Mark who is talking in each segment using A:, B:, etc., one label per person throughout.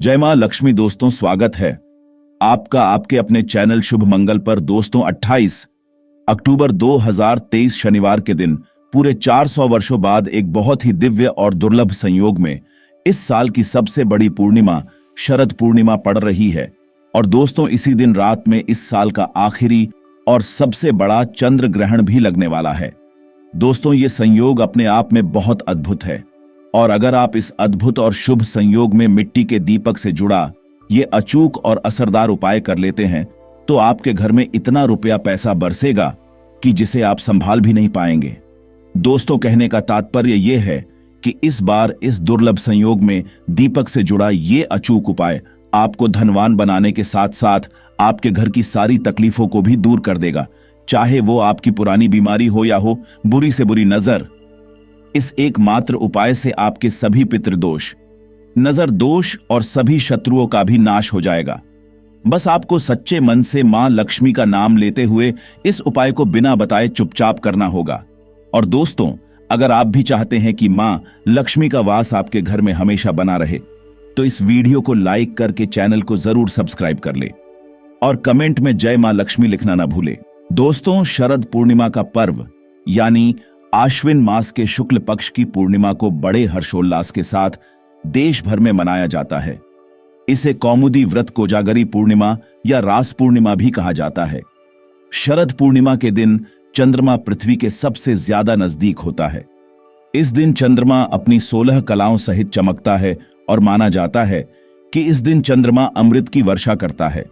A: जय मां लक्ष्मी। दोस्तों स्वागत है आपका आपके अपने चैनल शुभ मंगल पर। दोस्तों 28 अक्टूबर 2023 शनिवार के दिन पूरे 400 वर्षों बाद एक बहुत ही दिव्य और दुर्लभ संयोग में इस साल की सबसे बड़ी पूर्णिमा शरद पूर्णिमा पड़ रही है। और दोस्तों इसी दिन रात में इस साल का आखिरी और सबसे बड़ा चंद्र ग्रहण भी लगने वाला है। दोस्तों ये संयोग अपने आप में बहुत अद्भुत है और अगर आप इस अद्भुत और शुभ संयोग में मिट्टी के दीपक से जुड़ा ये अचूक और असरदार उपाय कर लेते हैं तो आपके घर में इतना रुपया पैसा बरसेगा कि जिसे आप संभाल भी नहीं पाएंगे। दोस्तों कहने का तात्पर्य ये है कि इस बार इस दुर्लभ संयोग में दीपक से जुड़ा ये अचूक उपाय आपको धनवान बनाने के साथ साथ आपके घर की सारी तकलीफों को भी दूर कर देगा, चाहे वो आपकी पुरानी बीमारी हो या हो बुरी से बुरी नजर। इस एकमात्र उपाय से आपके सभी पितृदोष, नजर दोष और सभी शत्रुओं का भी नाश हो जाएगा। बस आपको सच्चे मन से मां लक्ष्मी का नाम लेते हुए इस उपाय को बिना बताए चुपचाप करना होगा। और दोस्तों अगर आप भी चाहते हैं कि मां लक्ष्मी का वास आपके घर में हमेशा बना रहे तो इस वीडियो को लाइक करके चैनल को जरूर सब्सक्राइब कर ले और कमेंट में जय मां लक्ष्मी लिखना ना भूले। दोस्तों शरद पूर्णिमा का पर्व यानी आश्विन मास के शुक्ल पक्ष की पूर्णिमा को बड़े हर्षोल्लास के साथ देश भर में मनाया जाता है। इसे कौमुदी व्रत कोजागरी पूर्णिमा या रास पूर्णिमा भी कहा जाता है। शरद पूर्णिमा के दिन चंद्रमा पृथ्वी के सबसे ज्यादा नजदीक होता है। इस दिन चंद्रमा अपनी 16 कलाओं सहित चमकता है और माना जाता है कि इस दिन चंद्रमा अमृत की वर्षा करता है।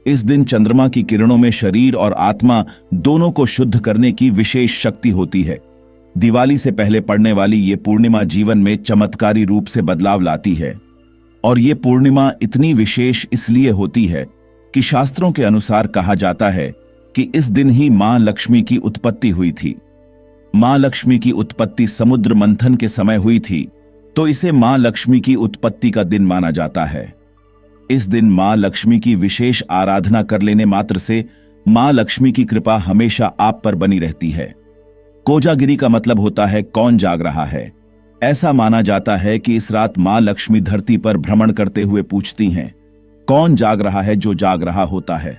A: इस दिन चंद्रमा की किरणों में शरीर और आत्मा दोनों को शुद्ध करने की विशेष शक्ति होती है। दिवाली से पहले पड़ने वाली ये पूर्णिमा जीवन में चमत्कारी रूप से बदलाव लाती है और ये पूर्णिमा इतनी विशेष इसलिए होती है कि शास्त्रों के अनुसार कहा जाता है कि इस दिन ही मां लक्ष्मी की उत्पत्ति हुई थी। मां लक्ष्मी की उत्पत्ति समुद्र मंथन के समय हुई थी तो इसे मां लक्ष्मी की उत्पत्ति का दिन माना जाता है। इस दिन मां लक्ष्मी की विशेष आराधना कर लेने मात्र से मां लक्ष्मी की कृपा हमेशा आप पर बनी रहती है। कोजागिरी का मतलब होता है कौन जाग रहा है। ऐसा माना जाता है कि इस रात मां लक्ष्मी धरती पर भ्रमण करते हुए पूछती हैं, कौन जाग रहा है? जो जाग रहा होता है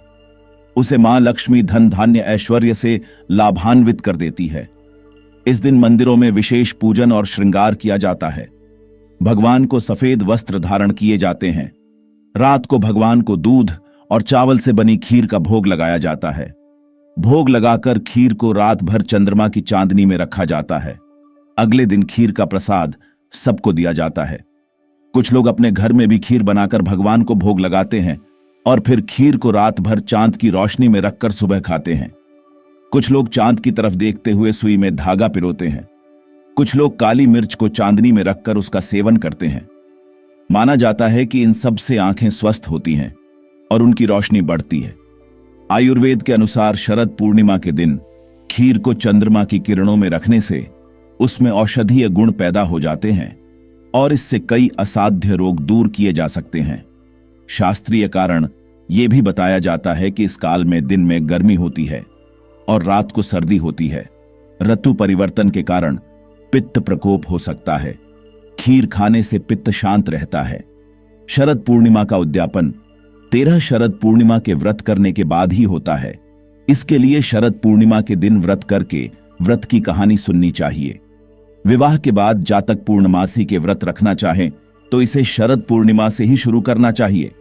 A: उसे मां लक्ष्मी धन धान्य ऐश्वर्य से लाभान्वित कर देती है। इस दिन मंदिरों में विशेष पूजन और श्रृंगार किया जाता है। भगवान को सफेद वस्त्र धारण किए जाते हैं। रात को भगवान को दूध और चावल से बनी खीर का भोग लगाया जाता है। भोग लगाकर खीर को रात भर चंद्रमा की चांदनी में रखा जाता है। अगले दिन खीर का प्रसाद सबको दिया जाता है। कुछ लोग अपने घर में भी खीर बनाकर भगवान को भोग लगाते हैं और फिर खीर को रात भर चांद की रोशनी में रखकर सुबह खाते हैं। कुछ लोग चांद की तरफ देखते हुए सुई में धागा पिरोते हैं। कुछ लोग काली मिर्च को चांदनी में रखकर उसका सेवन करते हैं। माना जाता है कि इन सब से आंखें स्वस्थ होती हैं और उनकी रोशनी बढ़ती है। आयुर्वेद के अनुसार शरद पूर्णिमा के दिन खीर को चंद्रमा की किरणों में रखने से उसमें औषधीय गुण पैदा हो जाते हैं और इससे कई असाध्य रोग दूर किए जा सकते हैं। शास्त्रीय कारण यह भी बताया जाता है कि इस काल में दिन में गर्मी होती है और रात को सर्दी होती है। ऋतु परिवर्तन के कारण पित्त प्रकोप हो सकता है। खीर खाने से पित्त शांत रहता है। शरद पूर्णिमा का उद्यापन 13 शरद पूर्णिमा के व्रत करने के बाद ही होता है। इसके लिए शरद पूर्णिमा के दिन व्रत करके व्रत की कहानी सुननी चाहिए। विवाह के बाद जातक पूर्णमासी के व्रत रखना चाहें तो इसे शरद पूर्णिमा से ही शुरू करना चाहिए।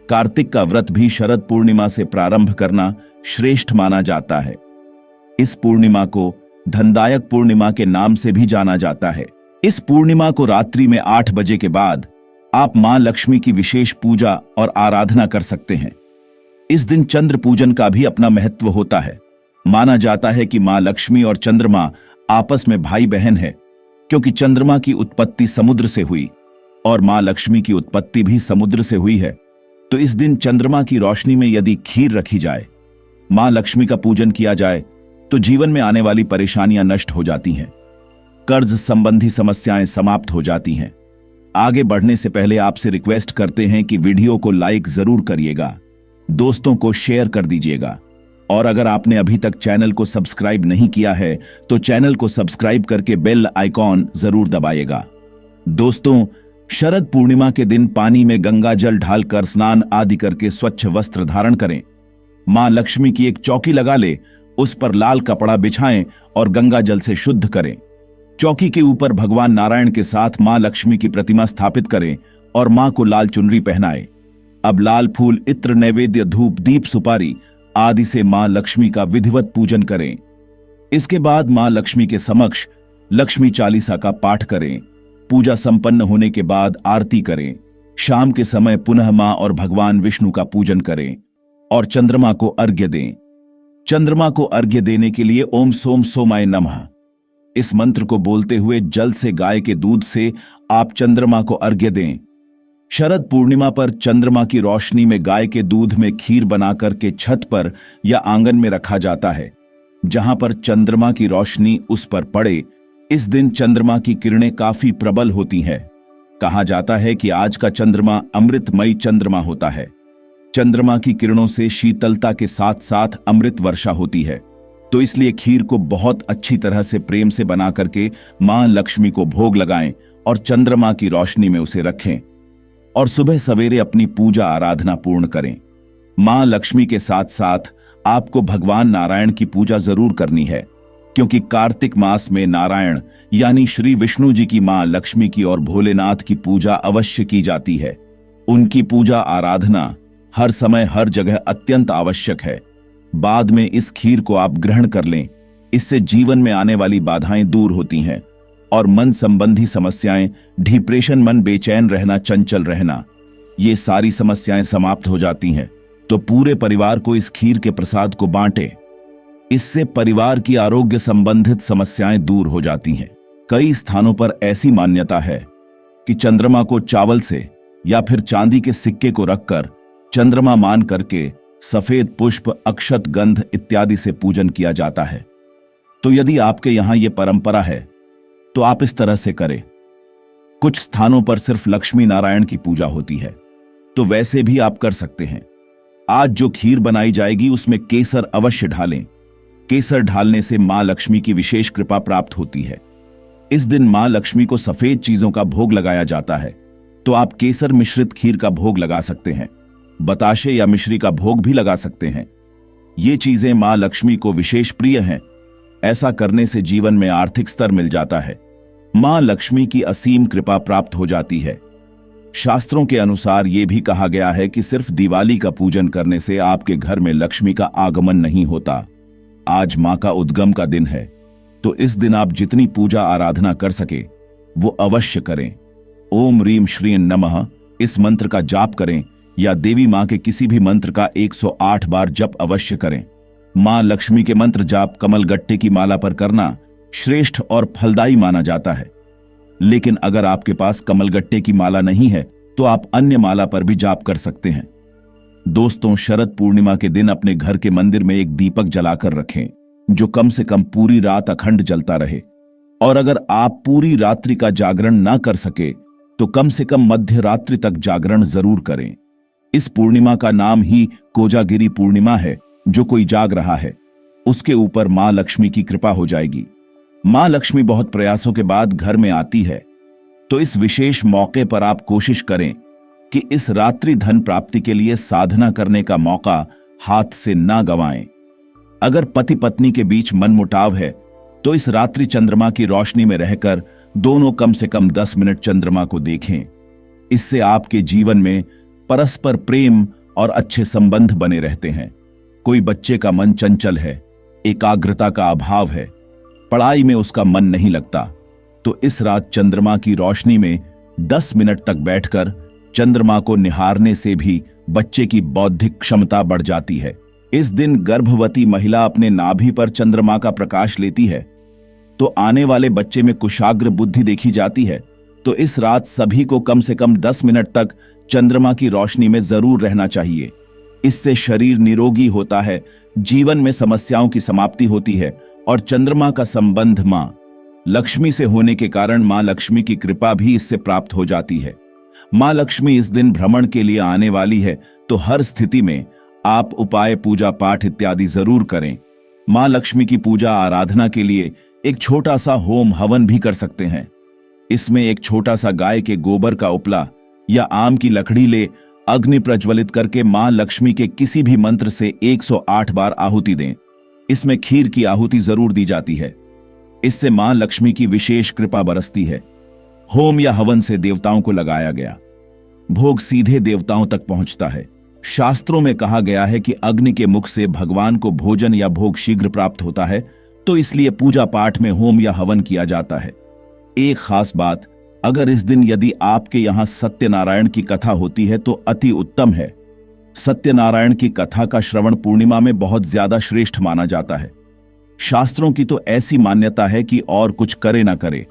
A: कार्तिक का व्रत भी शरद पूर्णिमा से प्रारंभ करना श्रेष्ठ माना जाता है। इस पूर्णिमा को धनदायक पूर्णिमा के नाम से भी जाना जाता है। इस पूर्णिमा को रात्रि में 8 बजे के बाद आप मां लक्ष्मी की विशेष पूजा और आराधना कर सकते हैं। इस दिन चंद्र पूजन का भी अपना महत्व होता है। माना जाता है कि मां लक्ष्मी और चंद्रमा आपस में भाई बहन है क्योंकि चंद्रमा की उत्पत्ति समुद्र से हुई और मां लक्ष्मी की उत्पत्ति भी समुद्र से हुई है। तो इस दिन चंद्रमा की रोशनी में यदि खीर रखी जाए, मां लक्ष्मी का पूजन किया जाए तो जीवन में आने वाली परेशानियां नष्ट हो जाती हैं। कर्ज संबंधी समस्याएं समाप्त हो जाती हैं। आगे बढ़ने से पहले आपसे रिक्वेस्ट करते हैं कि वीडियो को लाइक जरूर करिएगा, दोस्तों को शेयर कर दीजिएगा और अगर आपने अभी तक चैनल को सब्सक्राइब नहीं किया है तो चैनल को सब्सक्राइब करके बेल आइकॉन जरूर दबाइएगा। दोस्तों शरद पूर्णिमा के दिन पानी में गंगा जल ढालकर स्नान आदि करके स्वच्छ वस्त्र धारण करें। मां लक्ष्मी की एक चौकी लगा ले, उस पर लाल कपड़ा बिछाएं और गंगा जल से शुद्ध करें। चौकी के ऊपर भगवान नारायण के साथ मां लक्ष्मी की प्रतिमा स्थापित करें और मां को लाल चुनरी पहनाएं। अब लाल फूल, इत्र, नैवेद्य, धूप, दीप, सुपारी आदि से मां लक्ष्मी का विधिवत पूजन करें। इसके बाद मां लक्ष्मी के समक्ष लक्ष्मी चालीसा का पाठ करें। पूजा संपन्न होने के बाद आरती करें। शाम के समय पुनः मां और भगवान विष्णु का पूजन करें और चंद्रमा को अर्घ्य दें। चंद्रमा को अर्घ्य देने के लिए ओम सोम सोमाय नमः इस मंत्र को बोलते हुए जल से, गाय के दूध से आप चंद्रमा को अर्घ्य दें। शरद पूर्णिमा पर चंद्रमा की रोशनी में गाय के दूध में खीर बनाकर के छत पर या आंगन में रखा जाता है। जहां पर चंद्रमा की रोशनी उस पर पड़े, इस दिन चंद्रमा की किरणें काफी प्रबल होती हैं। कहा जाता है कि आज का चंद्रमा अमृतमयी चंद्रमा होता है। चंद्रमा की किरणों से शीतलता के साथ साथ अमृत वर्षा होती है। तो इसलिए खीर को बहुत अच्छी तरह से प्रेम से बना करके मां लक्ष्मी को भोग लगाएं और चंद्रमा की रोशनी में उसे रखें और सुबह सवेरे अपनी पूजा आराधना पूर्ण करें। मां लक्ष्मी के साथ साथ आपको भगवान नारायण की पूजा जरूर करनी है, क्योंकि कार्तिक मास में नारायण यानी श्री विष्णु जी की मां लक्ष्मी की और भोलेनाथ की पूजा अवश्य की जाती है। उनकी पूजा आराधना हर समय हर जगह अत्यंत आवश्यक है। बाद में इस खीर को आप ग्रहण कर लें, इससे जीवन में आने वाली बाधाएं दूर होती हैं और मन संबंधी समस्याएं, डिप्रेशन, मन बेचैन रहना, चंचल रहना, ये सारी समस्याएं समाप्त हो जाती हैं। तो पूरे परिवार को इस खीर के प्रसाद को बांटें। इससे परिवार की आरोग्य संबंधित समस्याएं दूर हो जाती हैं। कई स्थानों पर ऐसी मान्यता है कि चंद्रमा को चावल से या फिर चांदी के सिक्के को रखकर चंद्रमा मान करके सफेद पुष्प, अक्षत, गंध इत्यादि से पूजन किया जाता है। तो यदि आपके यहां यह परंपरा है तो आप इस तरह से करें। कुछ स्थानों पर सिर्फ लक्ष्मी नारायण की पूजा होती है, तो वैसे भी आप कर सकते हैं। आज जो खीर बनाई जाएगी उसमें केसर अवश्य ढालें। केसर ढालने से मां लक्ष्मी की विशेष कृपा प्राप्त होती है। इस दिन मां लक्ष्मी को सफेद चीजों का भोग लगाया जाता है, तो आप केसर मिश्रित खीर का भोग लगा सकते हैं। बताशे या मिश्री का भोग भी लगा सकते हैं। ये चीजें मां लक्ष्मी को विशेष प्रिय हैं। ऐसा करने से जीवन में आर्थिक स्तर मिल जाता है। मां लक्ष्मी की असीम कृपा प्राप्त हो जाती है। शास्त्रों के अनुसार यह भी कहा गया है कि सिर्फ दिवाली का पूजन करने से आपके घर में लक्ष्मी का आगमन नहीं होता। आज मां का उद्गम का दिन है, तो इस दिन आप जितनी पूजा आराधना कर सके वो अवश्य करें। ओम रीम श्रीं नमः इस मंत्र का जाप करें या देवी मां के किसी भी मंत्र का 108 बार जप अवश्य करें। मां लक्ष्मी के मंत्र जाप कमल गट्टे की माला पर करना श्रेष्ठ और फलदायी माना जाता है। लेकिन अगर आपके पास कमल गट्टे की माला नहीं है तो आप अन्य माला पर भी जाप कर सकते हैं। दोस्तों, शरद पूर्णिमा के दिन अपने घर के मंदिर में एक दीपक जलाकर रखें, जो कम से कम पूरी रात अखंड जलता रहे। और अगर आप पूरी रात्रि का जागरण ना कर सके तो कम से कम मध्य रात्रि तक जागरण जरूर करें। इस पूर्णिमा का नाम ही कोजागिरी पूर्णिमा है। जो कोई जाग रहा है उसके ऊपर मां लक्ष्मी की कृपा हो जाएगी। मां लक्ष्मी बहुत प्रयासों के बाद घर में आती है, तो इस विशेष मौके पर आप कोशिश करें कि इस रात्रि धन प्राप्ति के लिए साधना करने का मौका हाथ से ना गंवाएं। अगर पति पत्नी के बीच मनमुटाव है तो इस रात्रि चंद्रमा की रोशनी में रहकर दोनों कम से कम 10 मिनट चंद्रमा को देखें। इससे आपके जीवन में परस्पर प्रेम और अच्छे संबंध बने रहते हैं। कोई बच्चे का मन चंचल है, एकाग्रता का अभाव है, पढ़ाई में उसका मन नहीं लगता, तो इस रात चंद्रमा की रोशनी में 10 मिनट तक बैठकर चंद्रमा को निहारने से भी बच्चे की बौद्धिक क्षमता बढ़ जाती है। इस दिन गर्भवती महिला अपने नाभि पर चंद्रमा का प्रकाश लेती है तो आने वाले बच्चे में कुशाग्र बुद्धि देखी जाती है। तो इस रात सभी को कम से कम 10 मिनट तक चंद्रमा की रोशनी में जरूर रहना चाहिए। इससे शरीर निरोगी होता है, जीवन में समस्याओं की समाप्ति होती है और चंद्रमा का संबंध मां लक्ष्मी से होने के कारण मां लक्ष्मी की कृपा भी इससे प्राप्त हो जाती है। मां लक्ष्मी इस दिन भ्रमण के लिए आने वाली है, तो हर स्थिति में आप उपाय, पूजा पाठ इत्यादि जरूर करें। मां लक्ष्मी की पूजा आराधना के लिए एक छोटा सा होम हवन भी कर सकते हैं। इसमें एक छोटा सा गाय के गोबर का उपला या आम की लकड़ी ले अग्नि प्रज्वलित करके मां लक्ष्मी के किसी भी मंत्र से 108 बार आहुति दें। इसमें खीर की आहुति जरूर दी जाती है। इससे मां लक्ष्मी की विशेष कृपा बरसती है। होम या हवन से देवताओं को लगाया गया भोग सीधे देवताओं तक पहुंचता है। शास्त्रों में कहा गया है कि अग्नि के मुख से भगवान को भोजन या भोग शीघ्र प्राप्त होता है, तो इसलिए पूजा पाठ में होम या हवन किया जाता है। एक खास बात, अगर इस दिन यदि आपके यहां सत्यनारायण की कथा होती है तो अति उत्तम है। सत्यनारायण की कथा का श्रवण पूर्णिमा में बहुत ज्यादा श्रेष्ठ माना जाता है। शास्त्रों की तो ऐसी मान्यता है कि और कुछ करे ना करे,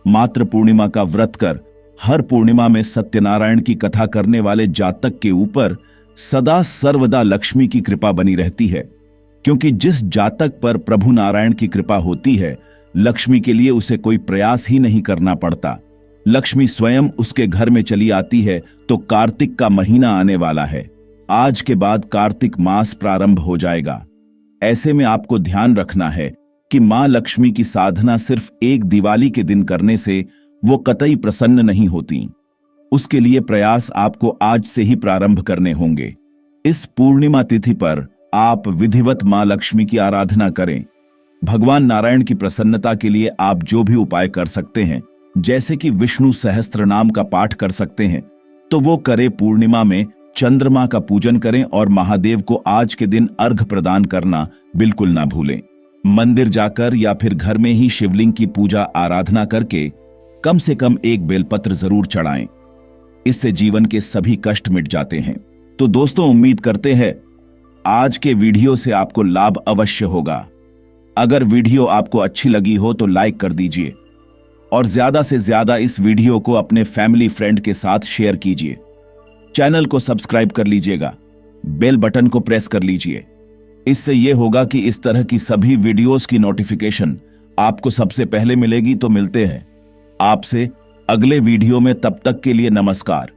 A: मात्र पूर्णिमा का व्रत कर हर पूर्णिमा में सत्यनारायण की कथा करने वाले जातक के ऊपर सदा सर्वदा लक्ष्मी की कृपा बनी रहती है। क्योंकि जिस जातक पर प्रभु नारायण की कृपा होती है, लक्ष्मी के लिए उसे कोई प्रयास ही नहीं करना पड़ता। लक्ष्मी स्वयं उसके घर में चली आती है। तो कार्तिक का महीना आने वाला है। आज के बाद कार्तिक मास प्रारंभ हो जाएगा। ऐसे में आपको ध्यान रखना है कि मां लक्ष्मी की साधना सिर्फ एक दिवाली के दिन करने से वो कतई प्रसन्न नहीं होती। उसके लिए प्रयास आपको आज से ही प्रारंभ करने होंगे। इस पूर्णिमा तिथि पर आप विधिवत मां लक्ष्मी की आराधना करें। भगवान नारायण की प्रसन्नता के लिए आप जो भी उपाय कर सकते हैं, जैसे कि विष्णु सहस्त्र नाम का पाठ कर सकते हैं, तो वो करें। पूर्णिमा में चंद्रमा का पूजन करें और महादेव को आज के दिन अर्घ प्रदान करना बिल्कुल ना भूलें। मंदिर जाकर या फिर घर में ही शिवलिंग की पूजा आराधना करके कम से कम एक बेलपत्र जरूर चढ़ाएं। इससे जीवन के सभी कष्ट मिट जाते हैं। तो दोस्तों, उम्मीद करते हैं आज के वीडियो से आपको लाभ अवश्य होगा। अगर वीडियो आपको अच्छी लगी हो तो लाइक कर दीजिए और ज्यादा से ज्यादा इस वीडियो को अपने फैमिली फ्रेंड के साथ शेयर कीजिए। चैनल को सब्सक्राइब कर लीजिएगा, बेल बटन को प्रेस कर लीजिए। इससे यह होगा कि इस तरह की सभी वीडियोस की नोटिफिकेशन आपको सबसे पहले मिलेगी। तो मिलते हैं आपसे अगले वीडियो में, तब तक के लिए नमस्कार।